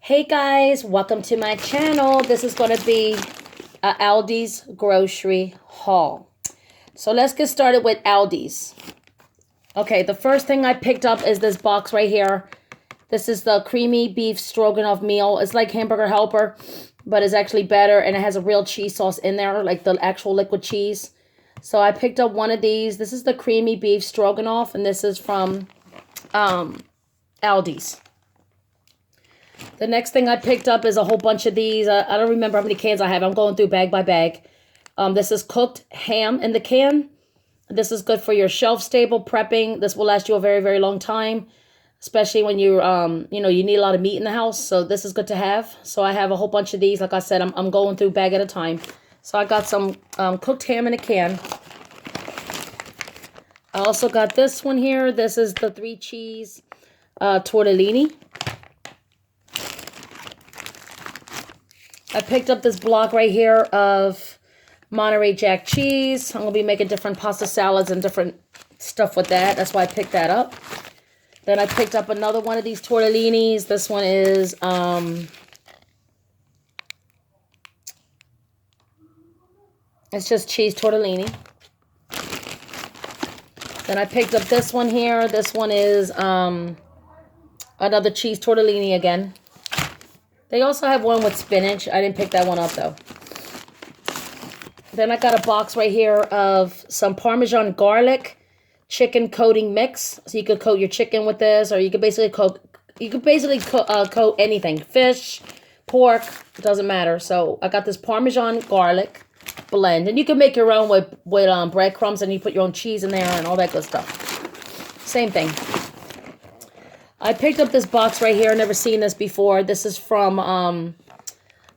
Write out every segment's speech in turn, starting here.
Hey guys, welcome to my channel. This is going to be Aldi's grocery haul. So let's get started with Aldi's. Okay, the first thing I picked up is this box right here. This is the creamy beef stroganoff meal. It's like Hamburger Helper, but it's actually better, and it has a real cheese sauce in there, like the actual liquid cheese. So I picked up one of these. This is the creamy beef stroganoff, and this is from Aldi's. The next thing I picked up is a whole bunch of these. I don't remember how many cans I have. I'm going through bag by bag. This is cooked ham in the can. This is good for your shelf-stable prepping. This will last you a very, very long time, especially when you you need a lot of meat in the house. So this is good to have. So I have a whole bunch of these. Like I said, I'm going through bag at a time. So I got some cooked ham in a can. I also got this one here. This is the 3-cheese tortellini. I picked up this block right here of Monterey Jack cheese. I'm going to be making different pasta salads and different stuff with that. That's why I picked that up. Then I picked up another one of these tortellinis. This one is it's just cheese tortellini. Then I picked up this one here. This one is another cheese tortellini again. They also have one with spinach. I didn't pick that one up, though. Then I got a box right here of some Parmesan garlic chicken coating mix. So you could coat your chicken with this, or you could basically coat anything. Fish, pork, it doesn't matter. So I got this Parmesan garlic blend. And you can make your own with breadcrumbs, and you put your own cheese in there and all that good stuff. Same thing. I picked up this box right here. Never seen this before. This is from,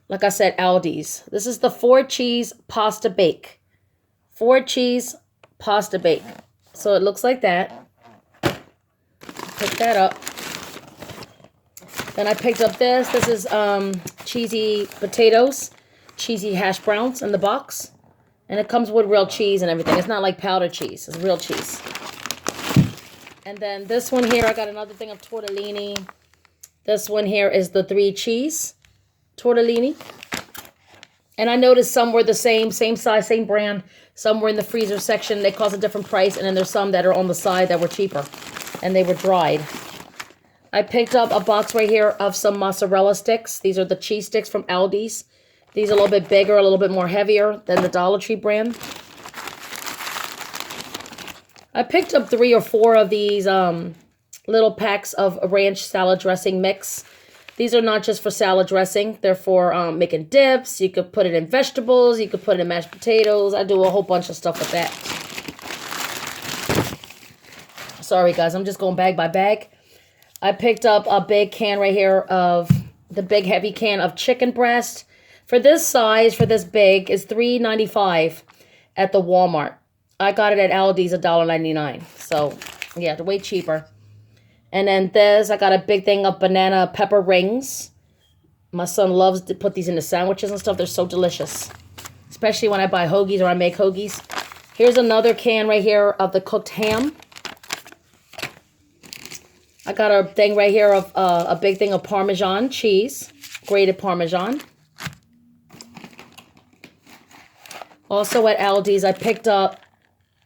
like I said, Aldi's. This is the 4-cheese pasta bake. 4-cheese pasta bake. So it looks like that. Pick that up. Then I picked up this. This is cheesy potatoes, cheesy hash browns in the box. And it comes with real cheese and everything. It's not like powdered cheese. It's real cheese. And then this one here, I got another thing of tortellini. This one here is the 3-cheese tortellini. And I noticed some were the same size, same brand. Some were in the freezer section. They cost a different price. And then there's some that are on the side that were cheaper. And they were dried. I picked up a box right here of some mozzarella sticks. These are the cheese sticks from Aldi's. These are a little bit bigger, a little bit more heavier than the Dollar Tree brand. I picked up 3 or 4 of these little packs of ranch salad dressing mix. These are not just for salad dressing. They're for making dips. You could put it in vegetables. You could put it in mashed potatoes. I do a whole bunch of stuff with that. Sorry, guys. I'm just going bag by bag. I picked up a big can right here of the big heavy can of chicken breast. For this size, for this big, is $3.95 at the Walmart. I got it at Aldi's, $1.99. So, yeah, they're way cheaper. And then this, I got a big thing of banana pepper rings. My son loves to put these into sandwiches and stuff. They're so delicious. Especially when I buy hoagies or I make hoagies. Here's another can right here of the cooked ham. I got a thing right here of a big thing of Parmesan cheese. Grated Parmesan. Also at Aldi's, I picked up,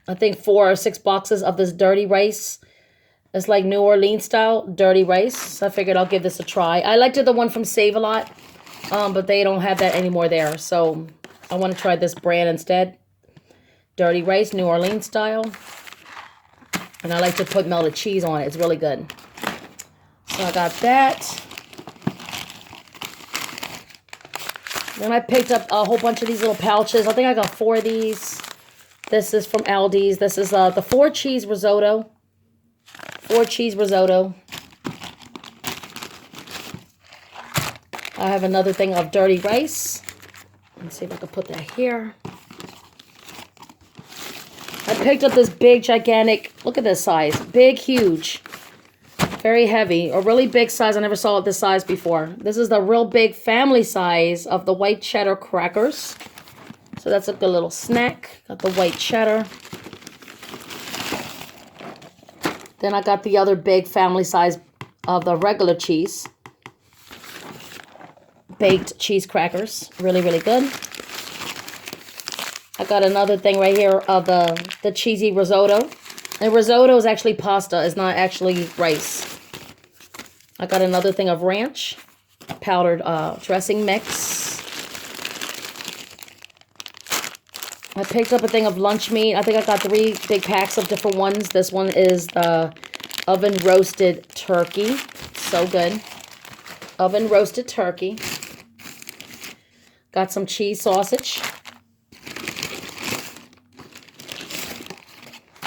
I think 4 or 6 boxes of this dirty rice. It's like New Orleans style dirty rice. So I figured I'll give this a try. I liked the one from Save-A-Lot, but they don't have that anymore there. So I want to try this brand instead. Dirty rice, New Orleans style. And I like to put melted cheese on it. It's really good. So I got that. Then I picked up a whole bunch of these little pouches. I think I got 4 of these. This is from Aldi's. This is the 4-cheese risotto. 4-cheese risotto. I have another thing of dirty rice. Let me see if I can put that here. I picked up this big, gigantic, look at this size. Big, huge. Very heavy. A really big size. I never saw it this size before. This is the real big family size of the white cheddar crackers. So that's a good little snack. Got the white cheddar. Then I got the other big family size of the regular cheese. baked cheese crackers. Really, really good. I got another thing right here of the cheesy risotto. And risotto is actually pasta. It's not actually rice. I got another thing of ranch. Powdered dressing mix. I picked up a thing of lunch meat. I think I got 3 big packs of different ones. This one is the oven roasted turkey. So good. Oven roasted turkey. Got some cheese sausage.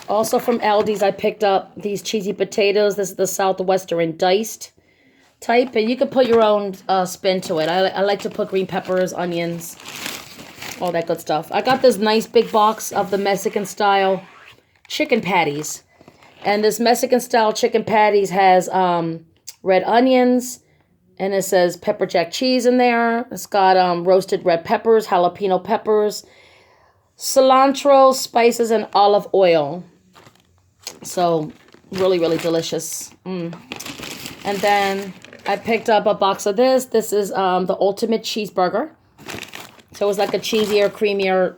Also from Aldi's, I picked up these cheesy potatoes. This is the Southwestern diced type. And you can put your own spin to it. I like to put green peppers, onions, all that good stuff. I got this nice big box of the Mexican style chicken patties. And this Mexican style chicken patties has red onions. And it says pepper jack cheese in there. It's got roasted red peppers, jalapeno peppers, cilantro, spices, and olive oil. So, really, really delicious. And then I picked up a box of this. This is the ultimate cheeseburger. So it's like a cheesier, creamier,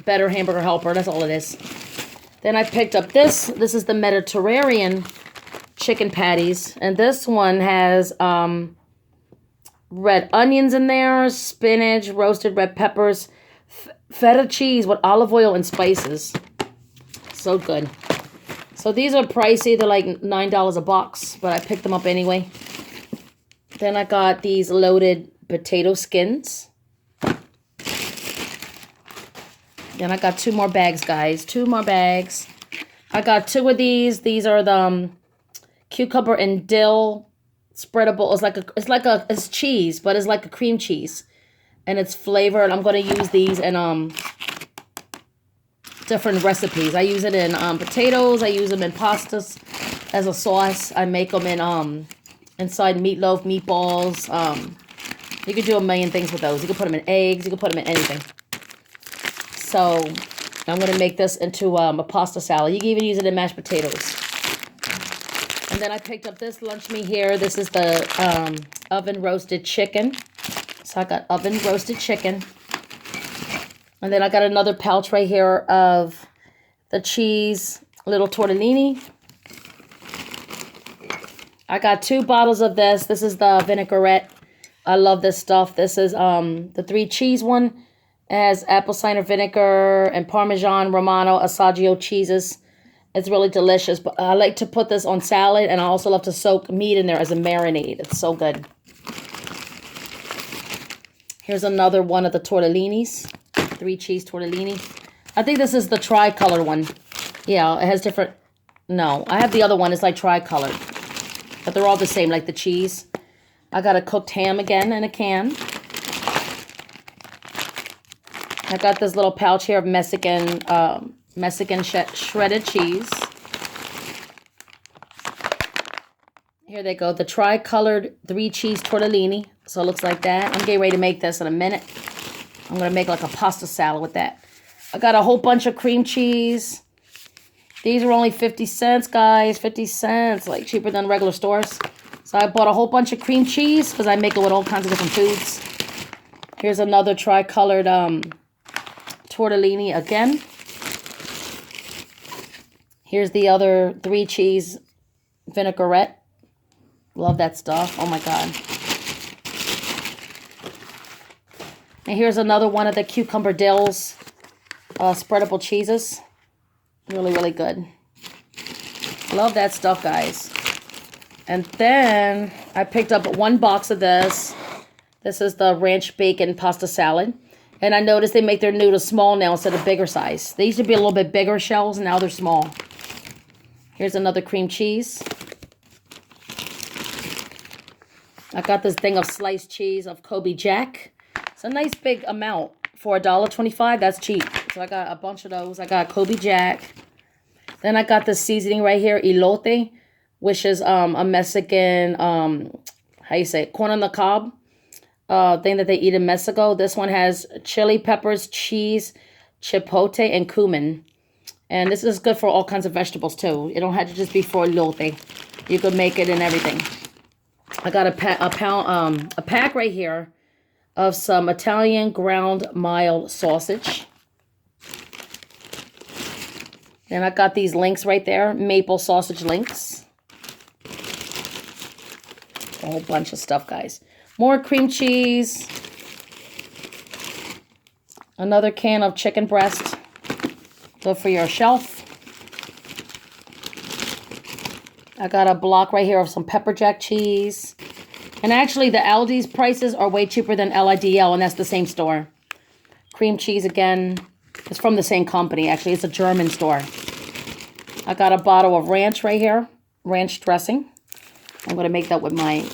better hamburger helper. That's all it is. Then I picked up this. This is the Mediterranean chicken patties. And this one has red onions in there, spinach, roasted red peppers, feta cheese with olive oil and spices. So good. So these are pricey. They're like $9 a box, but I picked them up anyway. Then I got these loaded potato skins. Then I got 2 more bags, guys. 2 more bags. I got 2 of these. These are the cucumber and dill spreadable. It's cheese, but it's like a cream cheese. And it's flavored. I'm going to use these in different recipes. I use it in potatoes. I use them in pastas as a sauce. I make them in inside meatloaf, meatballs. You could do a million things with those. You could put them in eggs. You could put them in anything. So I'm going to make this into a pasta salad. You can even use it in mashed potatoes. And then I picked up this lunch meat here. This is the oven roasted chicken. So I got oven roasted chicken. And then I got another pouch right here of the cheese little tortellini. I got 2 bottles of this. This is the vinaigrette. I love this stuff. This is the 3 cheese one. It has apple cider vinegar and Parmesan Romano Assaggio cheeses. It's really delicious. But I like to put this on salad. And I also love to soak meat in there as a marinade. It's so good. Here's another one of the tortellinis. 3 cheese tortellini. I think this is the tri-colored one. Yeah, it has different... No, I have the other one. It's like tri-colored. But they're all the same, like the cheese. I got a cooked ham again in a can. I got this little pouch here of Mexican shredded cheese. Here they go. The tri-colored 3 cheese tortellini. So it looks like that. I'm getting ready to make this in a minute. I'm going to make like a pasta salad with that. I got a whole bunch of cream cheese. These are only 50 cents, guys. 50 cents. Like cheaper than regular stores. So I bought a whole bunch of cream cheese because I make it with all kinds of different foods. Here's another tri-colored tortellini again. Here's the other 3 cheese vinaigrette. Love that stuff. Oh my God. And here's another one of the cucumber dills spreadable cheeses. Really, really good. Love that stuff, guys. And then I picked up 1 box of this. This is the ranch bacon pasta salad. And I noticed they make their noodles small now instead of bigger size. They used to be a little bit bigger shells, and now they're small. Here's another cream cheese. I got this thing of sliced cheese of Kobe Jack. It's a nice big amount for $1.25. That's cheap. So I got a bunch of those. I got Kobe Jack. Then I got this seasoning right here, elote, which is a Mexican, how you say it, corn on the cob thing that they eat in Mexico. This one has chili peppers, cheese, chipotle, and cumin. And this is good for all kinds of vegetables too. It don't have to just be for elote. You could make it in everything. I got a pack right here of some Italian ground mild sausage. Then I got these links right there, maple sausage links. A whole bunch of stuff, guys. More cream cheese. Another can of chicken breast. Good for your shelf. I got a block right here of some pepper jack cheese. And actually, the Aldi's prices are way cheaper than LIDL, and that's the same store. Cream cheese again. It's from the same company, actually. It's a German store. I got a bottle of ranch right here. Ranch dressing. I'm going to make that with my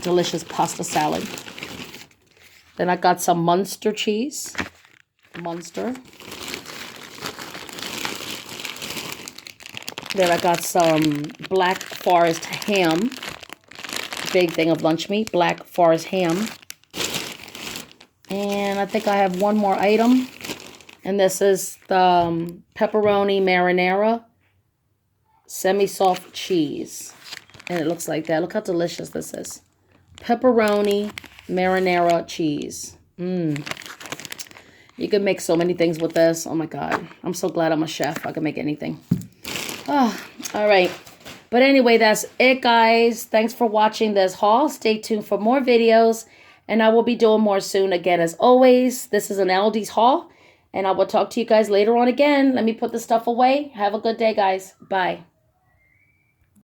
delicious pasta salad. Then I got some Munster cheese. Munster. Then I got some Black Forest ham. Big thing of lunch meat. Black Forest ham. And I think I have one more item. And this is the Pepperoni Marinara semi-soft cheese. And it looks like that. Look how delicious this is. Pepperoni Marinara cheese. You can make so many things with this. Oh my God. I'm so glad I'm a chef. I can make anything. Oh, all right. But anyway, that's it, guys. Thanks for watching this haul. Stay tuned for more videos. And I will be doing more soon again, as always. This is an Aldi's haul. And I will talk to you guys later on again. Let me put the stuff away. Have a good day, guys. Bye.